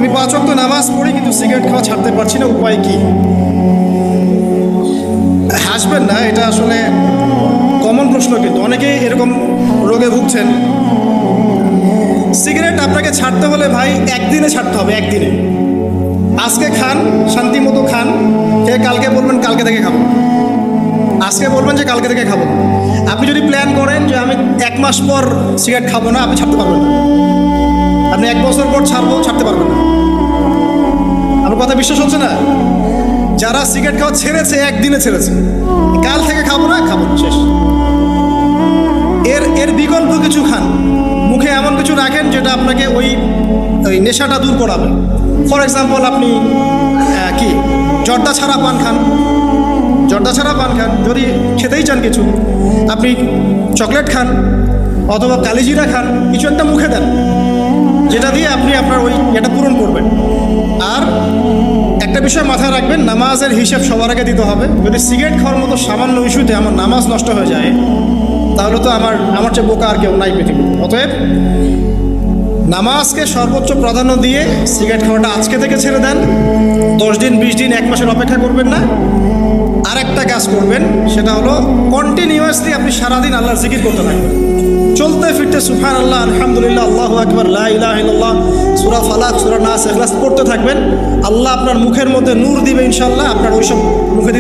আমি 5 ওয়াক্ত নামাজ পড়ি কিন্তু সিগারেট খাওয়া ছাড়তে পারছি না, উপায় কি? হাসবেন না, এটা আসলে কমন প্রশ্ন, কিন্তু অনেকেই এরকম রোগে ভুগছেন। সিগারেট আপনাকে ছাড়তে হলে ভাই একদিনে ছাড়তে হবে, একদিনে। আজকে খান, শান্তি মতো খান, খেয়ে কালকে বলবেন কালকে থেকে খাবো, আজকে বলবেন যে কালকে থেকে খাবো। আপনি যদি প্ল্যান করেন যে আমি 1 মাস পর সিগারেট খাবো না, আপনি ছাড়তে পারবেন না। আপনি 1 বছর পর ছাড়বো, ছাড়তে পারবেন না। আমার কথা বিশ্বাস হচ্ছে না? যারা সিগারেট খাওয়া ছেড়েছে, একদিনে ছেড়েছে, কাল থেকে খাবো না, খাবো শেষ। এর বিকল্প কিছু খান, মুখে এমন কিছু রাখেন যেটা আপনাকে ওই নেশাটা দূর করাবে। ফর এক্সাম্পল, আপনি কি জর্দা ছাড়া পান খান, জর্দা ছাড়া পান খান। যদি খেতেই চান কিছু, আপনি চকলেট খান অথবা কালিজিরা খান, কিছু একটা মুখে দেন যেটা দিয়ে আপনি আপনার ওই এটা পূরণ করবেন। আর একটা বিষয় মাথায় রাখবেন, নামাজের হিসাব সবার আগে দিতে হবে। যদি সিগারেট খাওয়ার মতো সামান্য ইস্যুতে আমার নামাজ নষ্ট হয়ে যায়, তাহলে তো আমার চেয়ে বোকা আর কেউ নাই পৃথিবীতে। অতএব নামাজকে সর্বোচ্চ প্রাধান্য দিয়ে সিগারেট খাওয়াটা আজকে থেকে ছেড়ে দেন। 10 দিন, 20 দিন, 1 মাসের অপেক্ষা করবেন না। আরেকটা কাজ করবেন, সেটা হলো কন্টিনিউয়াসলি আপনি সারাদিন আল্লাহর জিকির করতে থাকবেন। চলতে ফিরতে সুবহানাল্লাহ, আলহামদুলিল্লাহ, আল্লাহু আকবার, লা ইলাহা ইল্লাল্লাহ, সূরা ফালাক, সূরা নাস, ইখলাস পড়তে থাকবেন। আল্লাহ আপনার মুখের মধ্যে নূর দিবে ইনশাআল্লাহ। আপনার ওইসব মুখে